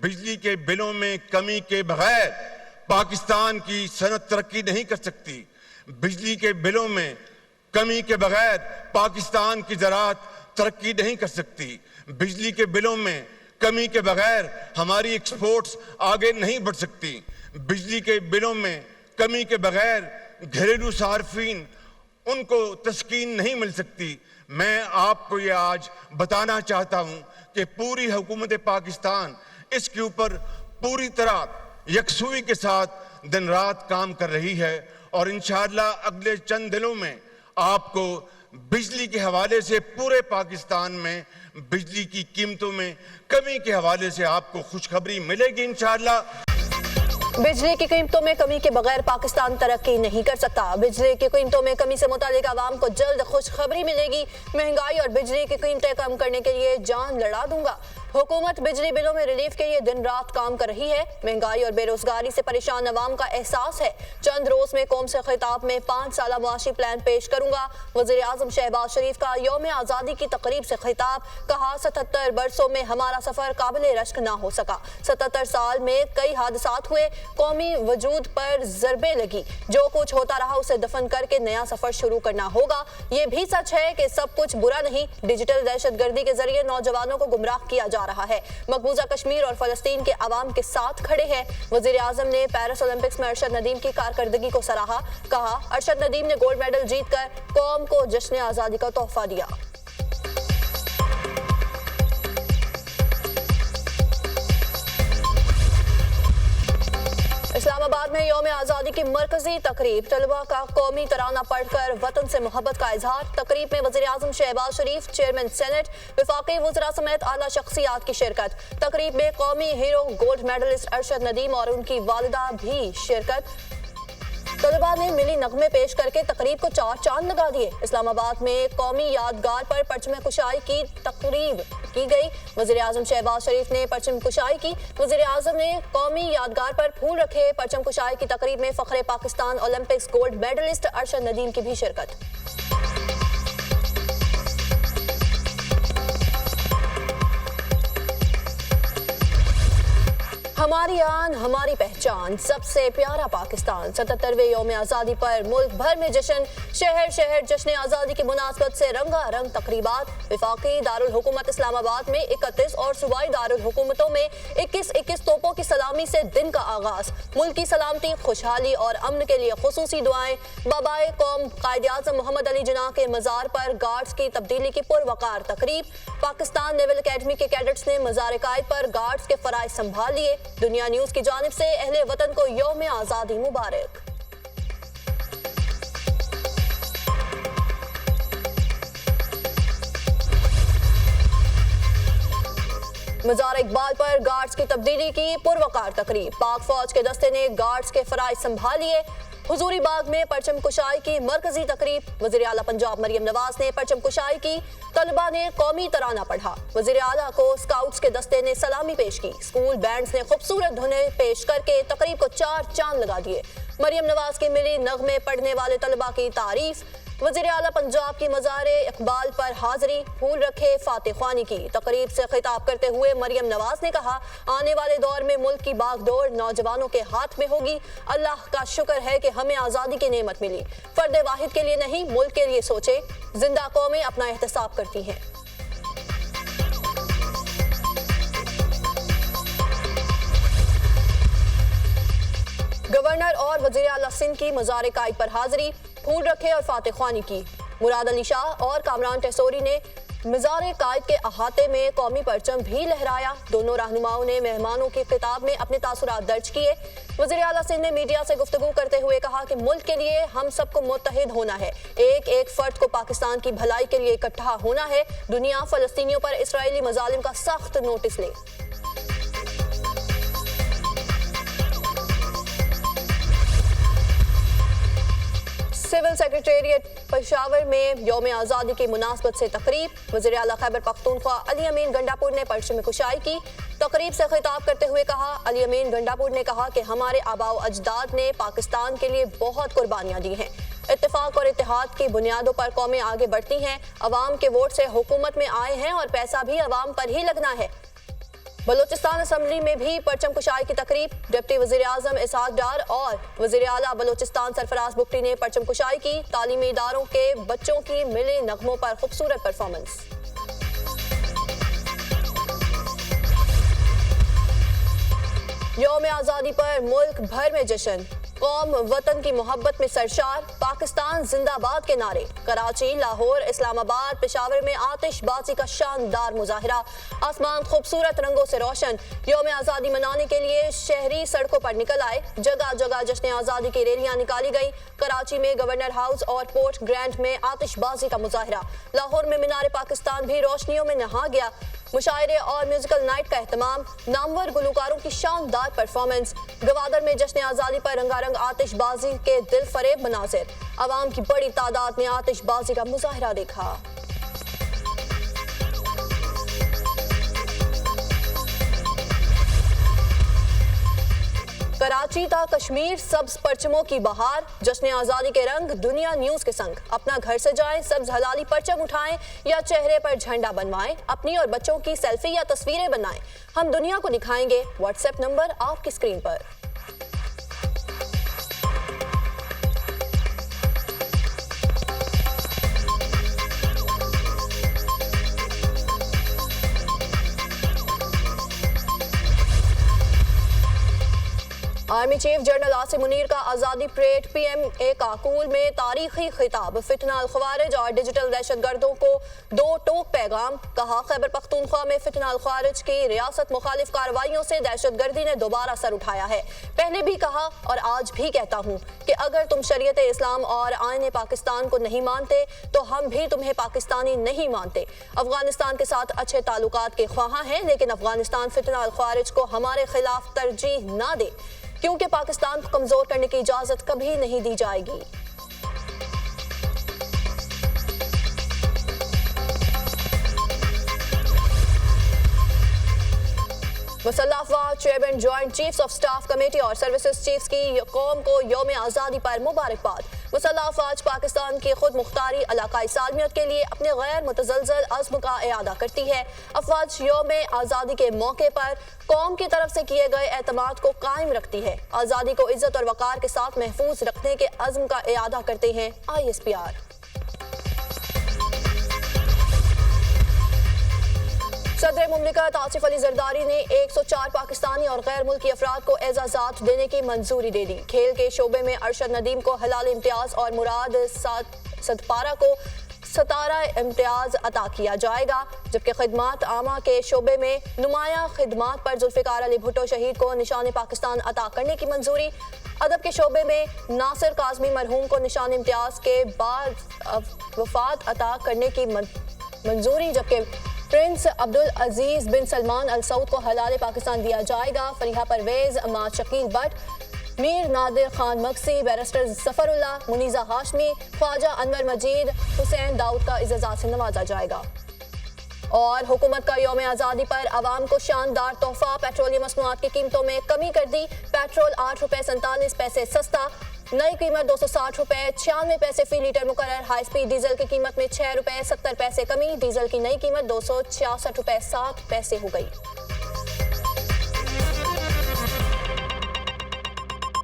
بجلی کے بلوں میں کمی کے بغیر پاکستان کی صنعت ترقی نہیں کر سکتی. بجلی کے بلوں میں کمی کے بغیر پاکستان کی زراعت ترقی نہیں کر سکتی. بجلی کے بلوں میں کمی کے بغیر ہماری ایکسپورٹس آگے نہیں بڑھ سکتی. بجلی کے بلوں میں کمی کے بغیر گھریلو صارفین ان کو تسکین نہیں مل سکتی. میں آپ کو یہ آج بتانا چاہتا ہوں کہ پوری حکومت پاکستان اس کے اوپر پوری طرح یکسوئی کے ساتھ دن رات کام کر رہی ہے، اور انشاءاللہ اگلے چند دنوں میں آپ کو بجلی کے حوالے سے پورے پاکستان میں بجلی کی قیمتوں میں کمی کے حوالے سے آپ کو خوشخبری ملے گی انشاءاللہ. بجلی کی قیمتوں میں کمی کے بغیر پاکستان ترقی نہیں کر سکتا. بجلی کی قیمتوں میں کمی سے متعلق عوام کو جلد خوشخبری ملے گی. مہنگائی اور بجلی کی قیمتیں کم کرنے کے لیے جان لڑا دوں گا. حکومت بجلی بلوں میں ریلیف کے لیے دن رات کام کر رہی ہے. مہنگائی اور بے روزگاری سے پریشان عوام کا احساس ہے. چند روز میں قوم سے خطاب میں 5 سالہ معاشی پلان پیش کروں گا. وزیر اعظم شہباز شریف کا یوم آزادی کی تقریب سے خطاب. کہا 77 برسوں میں ہمارا سفر قابل رشک نہ ہو سکا. 77 سال میں کئی حادثات ہوئے. قومی وجود پر ضربیں لگی. جو کچھ ہوتا رہا اسے دفن کر کے نیا سفر شروع کرنا ہوگا. یہ بھی سچ ہے کہ سب کچھ برا نہیں. ڈیجیٹل دہشت گردی کے ذریعے نوجوانوں کو گمراہ کیا جا رہا ہے. مقبوضہ کشمیر اور فلسطین کے عوام کے ساتھ کھڑے ہیں. وزیر اعظم نے پیرس اولمپکس میں ارشد ندیم کی کارکردگی کو سراہا. کہا ارشد ندیم نے گولڈ میڈل جیت کر قوم کو جشن آزادی کا تحفہ دیا. اسلام آباد میں یوم آزادی کی مرکزی تقریب. طلباء کا قومی ترانہ پڑھ کر وطن سے محبت کا اظہار. تقریب میں وزیر اعظم شہباز شریف، چیئرمین سینٹ، وفاقی وزراء سمیت اعلیٰ شخصیات کی شرکت. تقریب میں قومی hero gold medalist Arshad Nadeem اور ان کی والدہ بھی شرکت. طلباء نے ملی نغمے پیش کر کے تقریب کو 4 چاند لگا دیے. اسلام آباد میں قومی یادگار پر پرچم کشائی کی تقریب کی گئی. وزیر اعظم شہباز شریف نے پرچم کشائی کی. وزیر اعظم نے قومی یادگار پر پھول رکھے. پرچم کشائی کی تقریب میں فخر Pakistan Olympics gold medalist Arshad Nadeem کی بھی شرکت. ہماری آن ہماری پہچان، سب سے پیارا پاکستان. 77ویں یوم آزادی پر ملک بھر میں جشن. شہر شہر جشن آزادی کی مناسبت سے رنگا رنگ تقریبات. وفاقی دارالحکومت اسلام آباد میں 31 اور صوبائی دارالحکومتوں میں 21 توپوں کی سلامی سے دن کا آغاز. ملک کی سلامتی، خوشحالی اور امن کے لیے خصوصی دعائیں. بابائے قوم قائد اعظم محمد علی جناح کے مزار پر گارڈز کی تبدیلی کی پروقار تقریب. پاکستان نیول اکیڈمی کے کیڈٹس نے مزار قائد پر گارڈز کے فرائض سنبھال لیے. دنیا نیوز کی جانب سے اہل وطن کو یوم آزادی مبارک. مزار اقبال پر گارڈز کی تبدیلی کی پروقار تقریب. پاک فوج کے دستے نے گارڈز کے فرائض سنبھال لیے. حضوری باغ میں پرچم کشائی کی مرکزی تقریب. وزیر اعلیٰ پنجاب مریم نواز نے پرچم کشائی کی. طلباء نے قومی ترانہ پڑھا. وزیر اعلیٰ کو اسکاؤٹس کے دستے نے سلامی پیش کی. اسکول بینڈز نے خوبصورت دھنیں پیش کر کے تقریب کو 4 چاند لگا دیے. مریم نواز کی ملی نغمے پڑھنے والے طلباء کی تعریف. وزیر اعلیٰ پنجاب کی مزار اقبال پر حاضری، پھول رکھے، فاتح خوانی کی. تقریب سے خطاب کرتے ہوئے مریم نواز نے کہا آنے والے دور میں ملک کی باغ دوڑ نوجوانوں کے ہاتھ میں ہوگی. اللہ کا شکر ہے کہ ہمیں آزادی کی نعمت ملی. فرد واحد کے لیے نہیں، ملک کے لیے سوچے. زندہ قومیں اپنا احتساب کرتی ہیں. گورنر اور وزیر اعلیٰ سندھ کی مزار قائد پر حاضری، پھول رکھے اور فاتح خوانی کی. مراد علی شاہ اور کامران ٹیسوری نے مزار قائد کے احاطے میں قومی پرچم بھی لہرایا. دونوں رہنماؤں نے مہمانوں کی خطاب میں اپنے تاثرات درج کیے. وزیر اعلیٰ سندھ نے میڈیا سے گفتگو کرتے ہوئے کہا کہ ملک کے لیے ہم سب کو متحد ہونا ہے. ایک ایک فرد کو پاکستان کی بھلائی کے لیے اکٹھا ہونا ہے. دنیا فلسطینیوں پر اسرائیلی مظالم کا سخت نوٹس لے. سول سیکریٹریٹ پشاور میں یوم آزادی کی مناسبت سے تقریب. وزیر اعلیٰ خیبر پختونخوا علی امین گنڈاپور نے پرچم کشائی کی. تقریب سے خطاب کرتے ہوئے کہا علی امین گنڈاپور نے کہا کہ ہمارے آباء و اجداد نے پاکستان کے لیے بہت قربانیاں دی ہیں. اتفاق اور اتحاد کی بنیادوں پر قومیں آگے بڑھتی ہیں. عوام کے ووٹ سے حکومت میں آئے ہیں اور پیسہ بھی عوام پر ہی لگنا ہے. بلوچستان اسمبلی میں بھی پرچم کشائی کی تقریب، ڈپٹی وزیر اعظم اسحاق ڈار اور وزیر اعلیٰ بلوچستان سرفراز بگٹی نے پرچم کشائی کی، تعلیمی اداروں کے بچوں کی ملی نغموں پر خوبصورت پرفارمنس۔ یوم آزادی پر ملک بھر میں جشن، قوم وطن کی محبت میں سرشار، پاکستان زندہ باد کے نعرے، کراچی، لاہور، اسلام آباد، پشاور میں آتش بازی کا شاندار مظاہرہ، آسمان خوبصورت رنگوں سے روشن۔ یوم آزادی منانے کے لیے شہری سڑکوں پر نکل آئے، جگہ جگہ جشن آزادی کی ریلیاں نکالی گئی۔ کراچی میں گورنر ہاؤس اور پورٹ گرینڈ میں آتش بازی کا مظاہرہ، لاہور میں مینار پاکستان بھی روشنیوں میں نہا گیا۔ مشاعرے اور میوزیکل نائٹ کا اہتمام، نامور گلوکاروں کی شاندار پرفارمنس، گوادر میں جشن آزادی پر رنگا رنگ آتش بازی کے دل فریب مناظر، عوام کی بڑی تعداد نے آتش بازی کا مظاہرہ دیکھا۔ کراچی تا کشمیر سبز پرچموں کی بہار، جشن آزادی کے رنگ دنیا نیوز کے سنگ، اپنا گھر سجائیں، سبز ہلالی پرچم اٹھائیں یا چہرے پر جھنڈا بنوائیں، اپنی اور بچوں کی سیلفی یا تصویریں بنائیں، ہم دنیا کو دکھائیں گے۔ واٹس ایپ نمبر آپ کی اسکرین پر۔ Army chief general Asim Munir کا آزادی parade P M A Kakul میں تاریخی خطاب، فتنہ الخوارج اور ڈیجیٹل دہشت گردوں کو دو ٹوک پیغام، کہا خیبر پختونخوا میں فتنہ الخوارج کی ریاست مخالف کارروائیوں سے دہشت گردی نے دوبارہ سر اٹھایا ہے۔ پہلے بھی کہا اور آج بھی کہتا ہوں کہ اگر تم شریعت اسلام اور آئین پاکستان کو نہیں مانتے تو ہم بھی تمہیں پاکستانی نہیں مانتے۔ افغانستان کے ساتھ اچھے تعلقات کے خواہاں ہیں، لیکن افغانستان فتنہ الخوارج کو ہمارے خلاف ترجیح نہ دے، کیونکہ پاکستان کو کمزور کرنے کی اجازت کبھی نہیں دی جائے گی۔ مسلح افواج chairman joint chiefs of staff committee اور سروسز چیفز کی قوم کو یوم آزادی پر مبارکباد۔ مسلح افواج پاکستان کی خود مختاری علاقائی سالمیت کے لیے اپنے غیر متزلزل عزم کا اعادہ کرتی ہے۔ افواج یوم آزادی کے موقع پر قوم کی طرف سے کیے گئے اعتماد کو قائم رکھتی ہے، آزادی کو عزت اور وقار کے ساتھ محفوظ رکھنے کے عزم کا اعادہ کرتے ہیں۔ ISPR۔ صدر مملکت آصف علی زرداری نے 104 پاکستانی اور غیر ملکی افراد کو اعزازات دینے کی منظوری دے دی۔ کھیل کے شعبے میں ارشد ندیم کو حلال امتیاز اور مراد صدپارہ کو ستارہ امتیاز عطا کیا جائے گا، جبکہ خدمات عامہ کے شعبے میں نمایاں خدمات پر ذوالفقار علی بھٹو شہید کو نشان پاکستان عطا کرنے کی منظوری۔ ادب کے شعبے میں ناصر کاظمی مرحوم کو نشان امتیاز کے بعد وفات عطا کرنے کی منظوری، جبکہ پرنس عبدالعزیز بن سلمان ال سعود کو حلال پاکستان دیا جائے گا۔ فریحہ پرویز، ماں شکیل بٹ، میر نادر خان مکسی، بیرسٹر ظفر اللہ، منیزہ ہاشمی، خواجہ انور مجید، حسین داؤد کا اعزاز سے نوازا جائے گا۔ اور حکومت کا یوم آزادی پر عوام کو شاندار تحفہ، پیٹرولیم مصنوعات کی قیمتوں میں کمی کر دی، پیٹرول 8 روپے 47 پیسے سستا، نئی قیمت 260 روپے 96 پیسے فی لیٹر مقرر۔ ہائی سپیڈ ڈیزل کی قیمت میں 6 روپے 70 پیسے کمی، ڈیزل کی نئی قیمت 266 روپے 7 پیسے ہو گئی۔